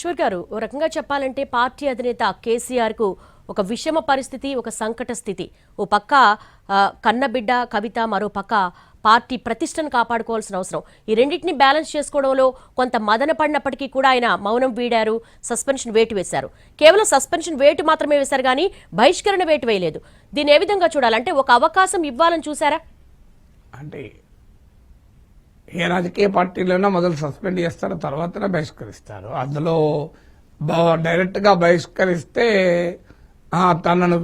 ఈశ్వర్ గారు, ఓ రకంగా చెప్పాలంటే పార్టీ అధినేత కేసీఆర్ కు ఒక విషమ పరిస్థితి, ఒక సంకట స్థితి. ఓ పక్క కన్నబిడ్డ కవిత, మరో పక్క పార్టీ ప్రతిష్టను కాపాడుకోవాల్సిన అవసరం. ఈ రెండింటిని బ్యాలెన్స్ చేసుకోవడంలో కొంత మదన పడినప్పటికీ కూడా ఆయన మౌనం వీడారు, సస్పెన్షన్ వేటు వేశారు. కేవలం సస్పెన్షన్ వేటు మాత్రమే వేశారు కానీ బహిష్కరణ వేటు వేయలేదు. దీన్ని ఏ విధంగా చూడాలంటే ఒక అవకాశం ఇవ్వాలని చూసారా? అంటే ఏ రాజకీయ పార్టీలోనో మొదలు సస్పెండ్ చేస్తారు, తర్వాతనే బహిష్కరిస్తారు. అందులో డైరెక్ట్గా బహిష్కరిస్తే తనను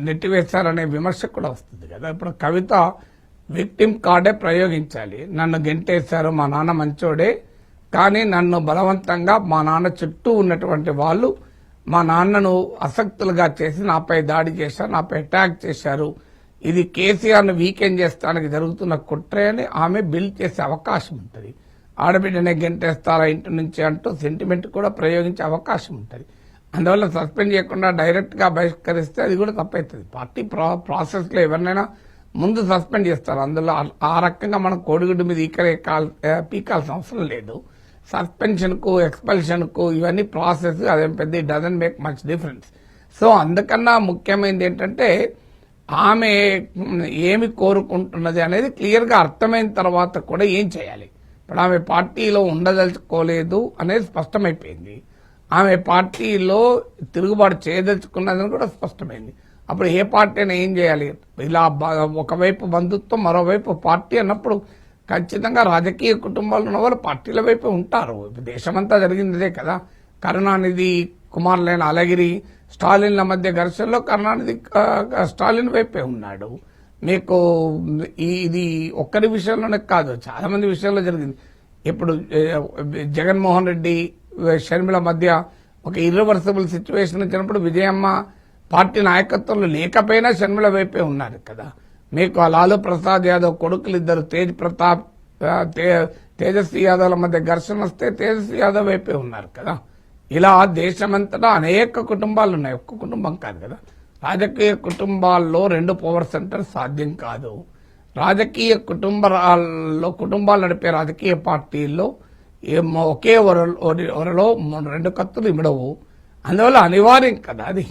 నెట్టివేస్తారనే విమర్శ కూడా వస్తుంది కదా. ఇప్పుడు కవిత విక్టిమ్ కార్డే ప్రయోగించాలి. నన్ను గెంటేశారు, మా నాన్న మంచోడే, కానీ నన్ను బలవంతంగా మా నాన్న చుట్టూ ఉన్నటువంటి వాళ్ళు మా నాన్నను అసక్తులుగా చేసి నాపై దాడి చేశారు, నాపై అటాక్ చేశారు, ఇది కేసీఆర్ను వీకెండ్ చేస్తానికి జరుగుతున్న కుట్రే అని ఆమె బిల్డ్ చేసే అవకాశం ఉంటుంది. ఆడబిడ్డనే గెంటేస్తారా ఇంటి నుంచి అంటూ సెంటిమెంట్ కూడా ప్రయోగించే అవకాశం ఉంటుంది. అందువల్ల సస్పెండ్ చేయకుండా డైరెక్ట్గా బహిష్కరిస్తే అది కూడా తప్పవుతుంది. పార్టీ ప్రాసెస్లో ఎవరినైనా ముందు సస్పెండ్ చేస్తారు. అందులో ఆ రకంగా మనం కోడిగుడ్డు మీద పీకాల్సిన అవసరం లేదు. సస్పెన్షన్కు, ఎక్స్పల్షన్కు ఇవన్నీ ప్రాసెస్, అదేం పెద్ద doesn't make much difference. So అందుకన్నా ముఖ్యమైనది ఏంటంటే ఆమె ఏమి కోరుకుంటున్నది అనేది క్లియర్గా అర్థమైన తర్వాత కూడా ఏం చేయాలి. ఇప్పుడు ఆమె పార్టీలో ఉండదలుచుకోలేదు అనేది స్పష్టమైపోయింది. ఆమె పార్టీలో తిరుగుబాటు చేయదలుచుకున్నదని కూడా స్పష్టమైంది. అప్పుడు ఏ పార్టీ అయినా ఏం చేయాలి? ఇలా ఒకవైపు బంధుత్వం, మరోవైపు పార్టీ అన్నప్పుడు ఖచ్చితంగా రాజకీయ కుటుంబాలు ఉన్న వాళ్ళు పార్టీల వైపు ఉంటారు. దేశమంతా జరిగిందే కదా. కరుణానిధి కుమారులైన అలగిరి, స్టాలిన్ల మధ్య ఘర్షణలో కరుణానిధి స్టాలిన్ వైపే ఉన్నాడు. మీకు ఇది ఒక్కరి విషయంలోనే కాదు, చాలా మంది విషయంలో జరిగింది. ఇప్పుడు జగన్మోహన్ రెడ్డి, షర్మిల మధ్య ఒక ఇర్రివర్సిబుల్ సిచ్యువేషన్ వచ్చినప్పుడు విజయమ్మ పార్టీ నాయకత్వంలో లేకపోయినా షర్మిల వైపే ఉన్నారు కదా. మీకు లాలూ ప్రసాద్ యాదవ్ కొడుకులు ఇద్దరు తేజ్ ప్రతాప్, తేజస్వి యాదవ్ల మధ్య ఘర్షణ వస్తే తేజస్వి యాదవ్ వైపే ఉన్నారు కదా. ఇలా దేశమంతటా అనేక కుటుంబాలు ఉన్నాయి, ఒక్క కుటుంబం కాదు కదా. రాజకీయ కుటుంబాల్లో రెండు పవర్ సెంటర్ సాధ్యం కాదు. రాజకీయ కుటుంబాలు నడిపే రాజకీయ పార్టీల్లో ఒకే ఒరలో రెండు కత్తులు ఇమిడవు. అందువల్ల అనివార్యం కదా అది.